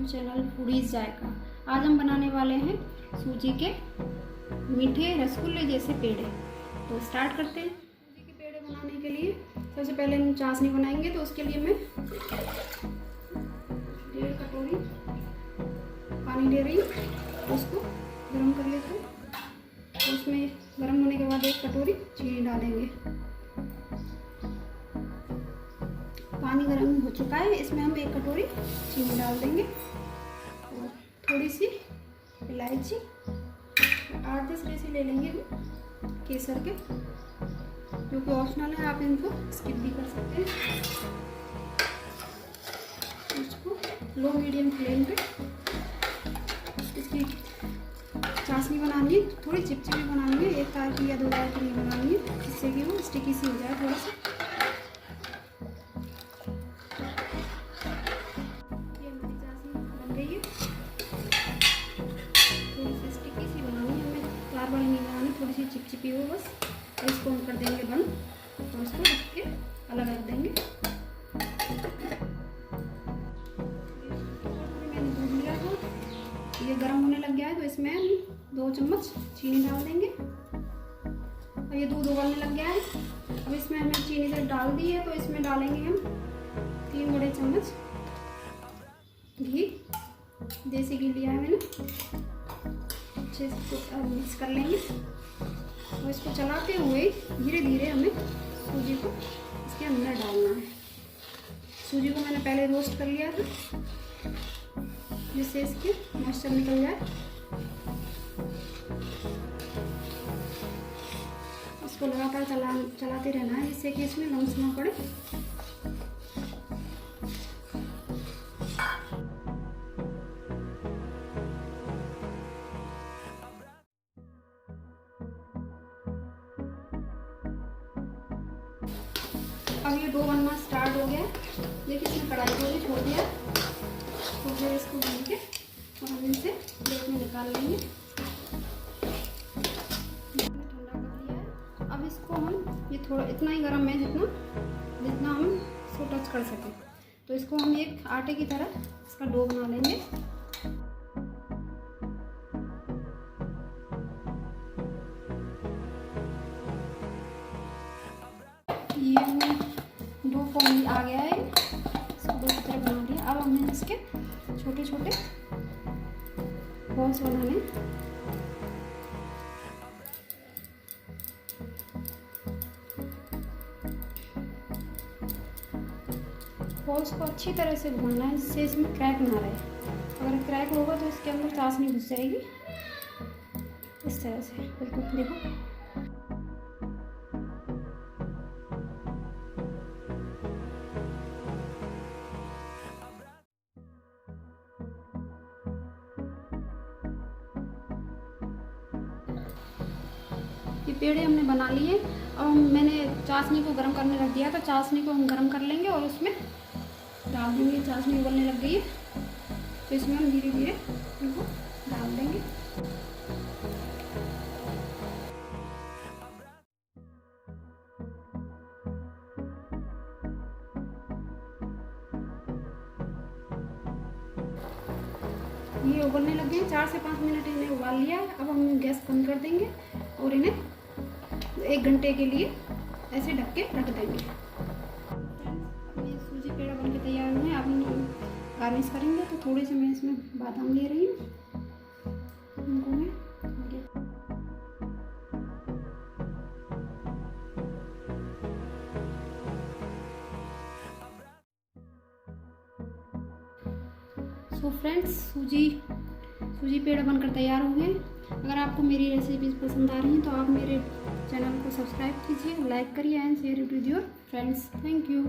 To channel foodies जायका। आज हम बनाने वाले हैं सूजी के मीठे रसगुल्ले जैसे पेड़े। तो स्टार्ट करते हैं। सूजी के पेड़े बनाने के लिए सबसे पहले हम चाशनी बनाएंगे। तो उसके लिए मैं 1.5 कटोरी पानी ले रही हूँ, उसको गर्म कर लेते हैं। तो उसमें गर्म होने के बाद 1 कटोरी चीनी डालेंगे। पानी गर्म हो चुका है, इसमें हम 1 कटोरी चीनी डाल देंगे और थोड़ी सी इलायची, 8-10 रेसे ले लेंगे हम केसर के, जो कि ऑप्शनल है, आप इनको स्किप भी कर सकते हैं। इसको लो मीडियम फ्लेम पे इसकी चाशनी बनानी है। थोड़ी चिपचिपी बनानी है, 1 तार की या 2 तार की नहीं बनानी है, जिससे कि वो स्टिकी सी हो जाए थोड़ा सा। ये हमारी चाशनी बन गई है, थोड़ी सी स्टिकी सी बनानी है, हमें तार वाली नहीं बनानी, थोड़ी सी चिपचिपी हो बस। और इसको हम कर देंगे बंद और इसको ढक के अलग रख देंगे। मैंने दूध लिया था, ये गर्म होने लग गया है, तो इसमें हम 2 चम्मच चीनी डाल देंगे। और ये दूध उबलने लग गया है। अब इसमें हमने चीनी से डाल दी है, तो इसमें डालेंगे हम 3 बड़े चम्मच घी। देसी घी लिया है मैंने, अच्छे से मिक्स कर लेंगे। और इसको चलाते हुए धीरे धीरे हमें सूजी को इसके अंदर डालना है। सूजी को मैंने पहले रोस्ट कर लिया था, जिससे इसके मॉइस्चर निकल जाए। इसको लगातार चलाते रहना है, जिससे कि इसमें लम्स ना पड़े। अब ये डो बनना स्टार्ट हो गया। देखिए इसमें कढ़ाई को भी छोड़ दिया, तो फिर इसको भून के और हम इसे प्लेट में निकाल लेंगे। ठंडा कर लिया है। अब इसको हम ये थोड़ा इतना ही गर्म है जितना हम इसको टच कर सकें। तो इसको हम एक आटे की तरह इसका डो बना लेंगे। ये डो फॉर्म आ गया है, इसको डो की तरह बना लिया। अब हमें इसके छोटे छोटे बॉल्स बनाने। बॉल्स को अच्छी तरह से भूनना है, जिससे इसमें क्रैक ना रहे। अगर क्रैक होगा तो इसके अंदर चाशनी घुस जाएगी। इस तरह से बिल्कुल देखो। ये पेड़े हमने बना लिए। अब मैंने चाशनी को गर्म करने रख दिया, तो चाशनी को हम गर्म कर लेंगे और उसमें डाल देंगे। चाशनी उबलने लग गई है, तो इसमें हम धीरे धीरे इनको डाल देंगे। ये उबलने लग गए, 4 से 5 मिनट इन्हें उबाल लिया। अब हम गैस बंद कर देंगे और इन्हें 1 घंटे के लिए ऐसे ढक के रख देंगे। अब ये सूजी पेड़ा बनके तैयार हुए हैं। अब हम गार्निश करेंगे, तो थोड़ी सी मैं इसमें बादाम ले रही हूँ। इनको मैं तो फ्रेंड्स, सूजी पेड़ा बनकर तैयार हो गए। अगर आपको मेरी रेसिपीज पसंद आ रही हैं, तो आप मेरे चैनल को सब्सक्राइब कीजिए, लाइक करिए and share it with your friends. Thank you.